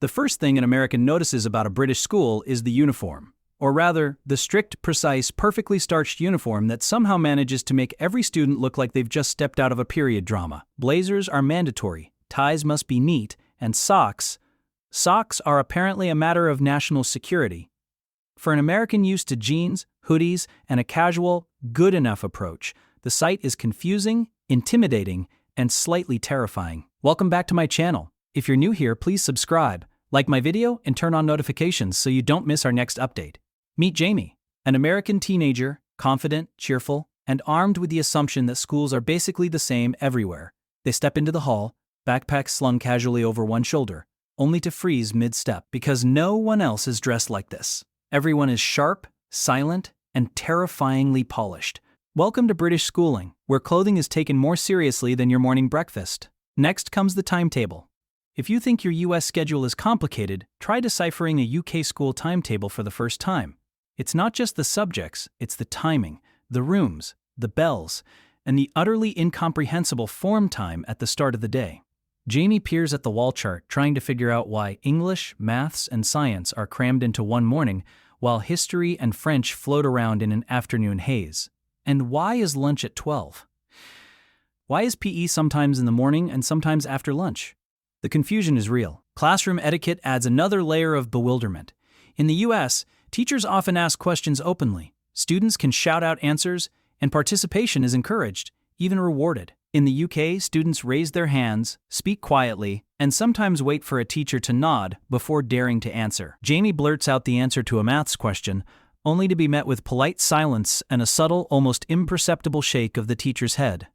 The first thing an American notices about a British school is the uniform. Or rather, the strict, precise, perfectly starched uniform that somehow manages to make every student look like they've just stepped out of a period drama. Blazers are mandatory, ties must be neat, and socks are apparently a matter of national security. For an American used to jeans, hoodies, and a casual, good enough approach, the sight is confusing, intimidating, and slightly terrifying. Welcome back to my channel. If you're new here, please subscribe, like my video, and turn on notifications so you don't miss our next update. Meet Jamie, an American teenager, confident, cheerful, and armed with the assumption that schools are basically the same everywhere. They step into the hall, backpack slung casually over one shoulder, only to freeze mid-step because no one else is dressed like this. Everyone is sharp, silent, and terrifyingly polished. Welcome to British schooling, where clothing is taken more seriously than your morning breakfast. Next comes the timetable. If you think your US schedule is complicated, try deciphering a UK school timetable for the first time. It's not just the subjects, it's the timing, the rooms, the bells, and the utterly incomprehensible form time at the start of the day. Jamie peers at the wall chart, trying to figure out why English, maths, and science are crammed into one morning, while history and French float around in an afternoon haze. And why is lunch at 12? Why is PE sometimes in the morning and sometimes after lunch? The confusion is real. Classroom etiquette adds another layer of bewilderment. In the US, teachers often ask questions openly. Students can shout out answers, and participation is encouraged, even rewarded. In the UK, students raise their hands, speak quietly, and sometimes wait for a teacher to nod before daring to answer. Jamie blurts out the answer to a maths question, only to be met with polite silence and a subtle, almost imperceptible shake of the teacher's head.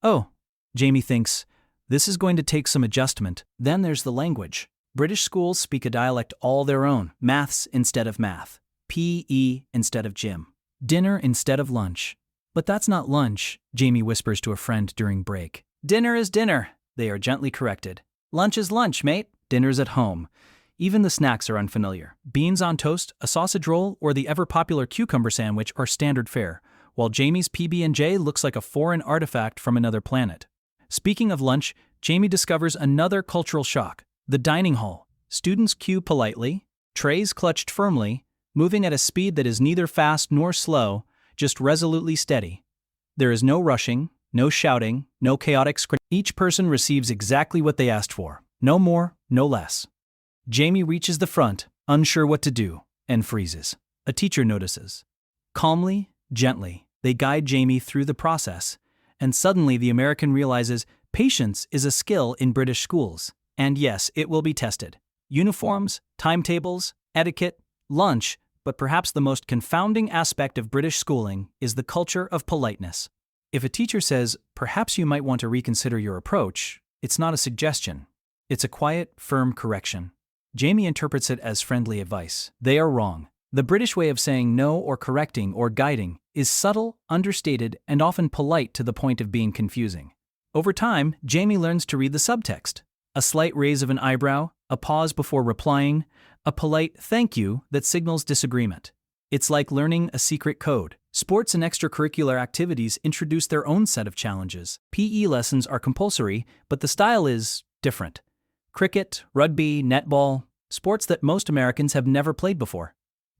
Oh, Jamie thinks, this is going to take some adjustment. Then there's the language. British schools speak a dialect all their own. Maths instead of math. PE instead of gym. Dinner instead of lunch. But that's not lunch, Jamie whispers to a friend during break. Dinner is dinner, they are gently corrected. Lunch is lunch, mate. Dinner's at home. Even the snacks are unfamiliar. Beans on toast, a sausage roll, or the ever-popular cucumber sandwich are standard fare, while Jamie's PB&J looks like a foreign artifact from another planet. Speaking of lunch, Jamie discovers another cultural shock. The dining hall. Students queue politely, trays clutched firmly, moving at a speed that is neither fast nor slow, just resolutely steady. There is no rushing, no shouting, no chaotic script. Each person receives exactly what they asked for. No more, no less. Jamie reaches the front, unsure what to do, and freezes. A teacher notices. Calmly, gently, they guide Jamie through the process, and suddenly the American realizes patience is a skill in British schools. And yes, it will be tested. Uniforms, timetables, etiquette, lunch, but perhaps the most confounding aspect of British schooling is the culture of politeness. If a teacher says, perhaps you might want to reconsider your approach, it's not a suggestion. It's a quiet, firm correction. Jamie interprets it as friendly advice. They are wrong. The British way of saying no or correcting or guiding is subtle, understated, and often polite to the point of being confusing. Over time, Jamie learns to read the subtext. A slight raise of an eyebrow, a pause before replying, a polite thank you that signals disagreement. It's like learning a secret code. Sports and extracurricular activities introduce their own set of challenges. PE lessons are compulsory, but the style is different. Cricket, rugby, netball, sports that most Americans have never played before.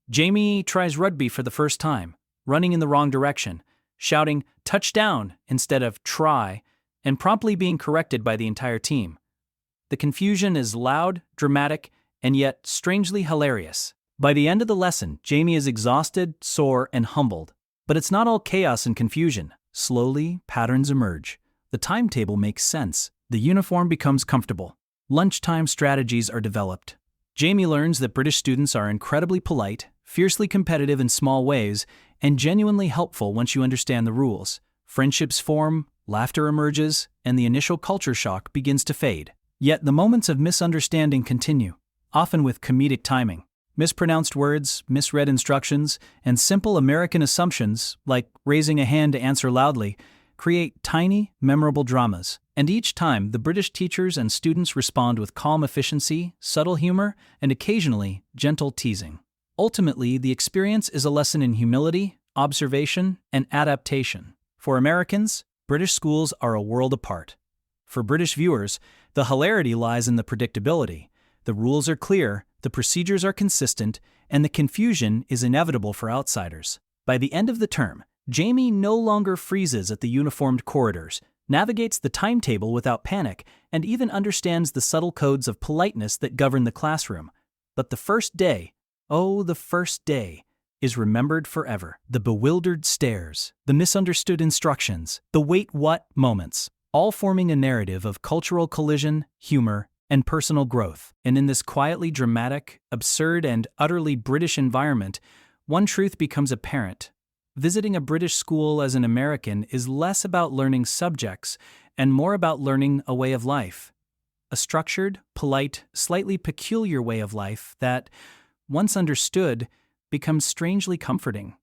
Jamie tries rugby for the first time, running in the wrong direction, shouting touchdown instead of try, and promptly being corrected by the entire team. The confusion is loud, dramatic, and yet strangely hilarious. By the end of the lesson, Jamie is exhausted, sore, and humbled. But it's not all chaos and confusion. Slowly, patterns emerge. The timetable makes sense. The uniform becomes comfortable. Lunchtime strategies are developed. Jamie learns that British students are incredibly polite, fiercely competitive in small ways, and genuinely helpful once you understand the rules. Friendships form, laughter emerges, and the initial culture shock begins to fade. Yet the moments of misunderstanding continue, often with comedic timing. Mispronounced words, misread instructions, and simple American assumptions, like raising a hand to answer loudly, create tiny, memorable dramas. And each time, the British teachers and students respond with calm efficiency, subtle humor, and occasionally, gentle teasing. Ultimately, the experience is a lesson in humility, observation, and adaptation. For Americans, British schools are a world apart. For British viewers, the hilarity lies in the predictability. The rules are clear, the procedures are consistent, and the confusion is inevitable for outsiders. By the end of the term, Jamie no longer freezes at the uniformed corridors, navigates the timetable without panic, and even understands the subtle codes of politeness that govern the classroom. But the first day, oh, the first day, is remembered forever. The bewildered stares, the misunderstood instructions, the wait what moments, all forming a narrative of cultural collision, humor, and personal growth. And in this quietly dramatic, absurd, and utterly British environment, one truth becomes apparent. Visiting a British school as an American is less about learning subjects and more about learning a way of life. A structured, polite, slightly peculiar way of life that, once understood, becomes strangely comforting.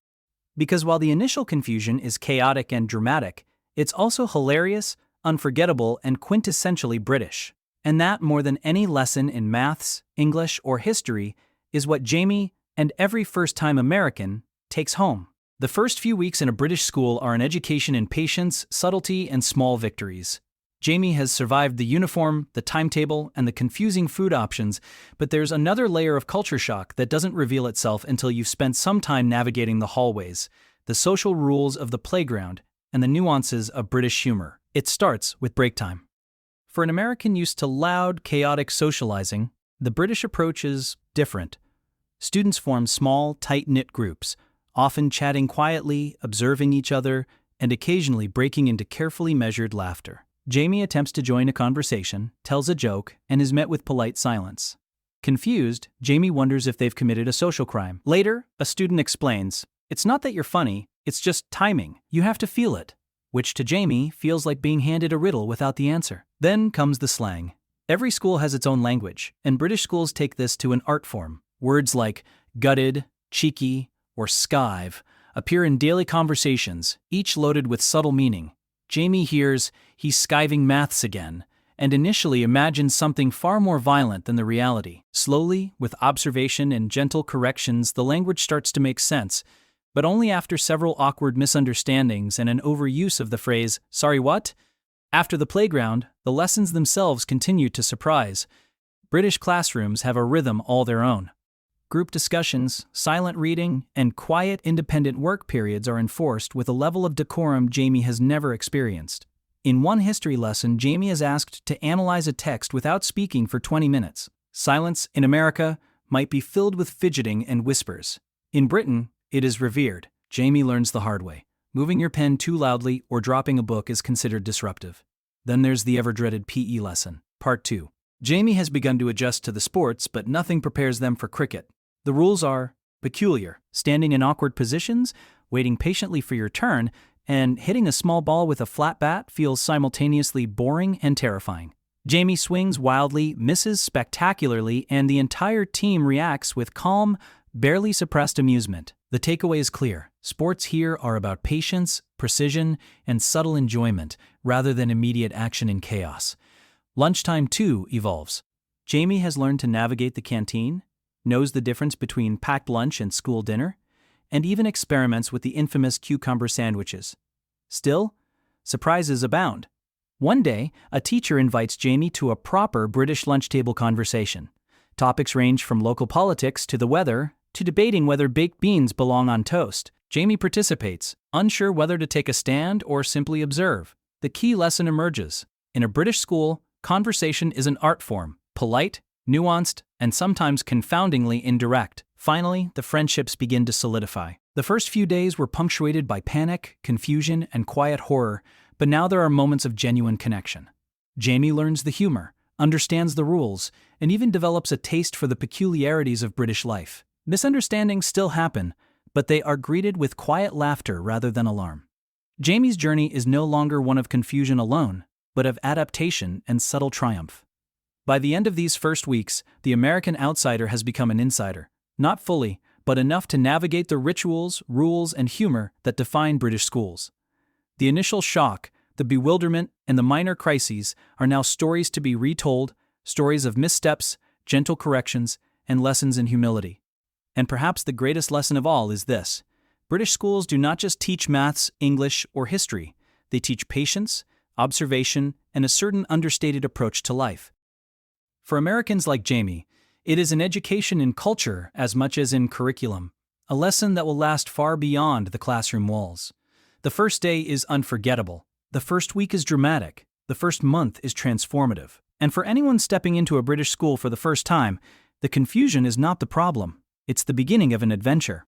Because while the initial confusion is chaotic and dramatic, it's also hilarious, unforgettable, and quintessentially British. And that, more than any lesson in maths, English, or history, is what Jamie, and every first-time American, takes home. The first few weeks in a British school are an education in patience, subtlety, and small victories. Jamie has survived the uniform, the timetable, and the confusing food options, but there's another layer of culture shock that doesn't reveal itself until you've spent some time navigating the hallways, the social rules of the playground, and the nuances of British humor. It starts with break time. For an American used to loud, chaotic socializing, the British approach is different. Students form small, tight-knit groups, often chatting quietly, observing each other, and occasionally breaking into carefully measured laughter. Jamie attempts to join a conversation, tells a joke, and is met with polite silence. Confused, Jamie wonders if they've committed a social crime. Later, a student explains, "It's not that you're funny, it's just timing. You have to feel it," which to Jamie feels like being handed a riddle without the answer. Then comes the slang. Every school has its own language, and British schools take this to an art form. Words like gutted, cheeky, or skive appear in daily conversations, each loaded with subtle meaning. Jamie hears, "He's skiving maths again," and initially imagines something far more violent than the reality. Slowly, with observation and gentle corrections, the language starts to make sense, but only after several awkward misunderstandings and an overuse of the phrase, "Sorry, what?" After the playground, the lessons themselves continue to surprise. British classrooms have a rhythm all their own. Group discussions, silent reading, and quiet, independent work periods are enforced with a level of decorum Jamie has never experienced. In one history lesson, Jamie is asked to analyze a text without speaking for 20 minutes. Silence, in America, might be filled with fidgeting and whispers. In Britain, it is revered. Jamie learns the hard way. Moving your pen too loudly or dropping a book is considered disruptive. Then there's the ever-dreaded PE lesson. Part 2. Jamie has begun to adjust to the sports, but nothing prepares them for cricket. The rules are peculiar: standing in awkward positions, waiting patiently for your turn, and hitting a small ball with a flat bat feels simultaneously boring and terrifying. Jamie swings wildly, misses spectacularly, and the entire team reacts with calm, barely suppressed amusement. The takeaway is clear. Sports here are about patience, precision, and subtle enjoyment, rather than immediate action in chaos. Lunchtime, too, evolves. Jamie has learned to navigate the canteen, knows the difference between packed lunch and school dinner, and even experiments with the infamous cucumber sandwiches. Still, surprises abound. One day, a teacher invites Jamie to a proper British lunch table conversation. Topics range from local politics to the weather, to debating whether baked beans belong on toast. Jamie participates, unsure whether to take a stand or simply observe. The key lesson emerges. In a British school, conversation is an art form, polite, nuanced, and sometimes confoundingly indirect. Finally, the friendships begin to solidify. The first few days were punctuated by panic, confusion, and quiet horror, but now there are moments of genuine connection. Jamie learns the humor, understands the rules, and even develops a taste for the peculiarities of British life. Misunderstandings still happen, but they are greeted with quiet laughter rather than alarm. Jamie's journey is no longer one of confusion alone, but of adaptation and subtle triumph. By the end of these first weeks, the American outsider has become an insider, not fully, but enough to navigate the rituals, rules, and humor that define British schools. The initial shock, the bewilderment, and the minor crises are now stories to be retold, stories of missteps, gentle corrections, and lessons in humility. And perhaps the greatest lesson of all is this: British schools do not just teach maths, English, or history. They teach patience, observation, and a certain understated approach to life. For Americans like Jamie, It is an education in culture as much as in curriculum, a lesson that will last far beyond the classroom walls. The first day is unforgettable. The first week is dramatic. The first month is transformative. And for anyone stepping into a British school for the first time, the confusion is not the problem. It's the beginning of an adventure.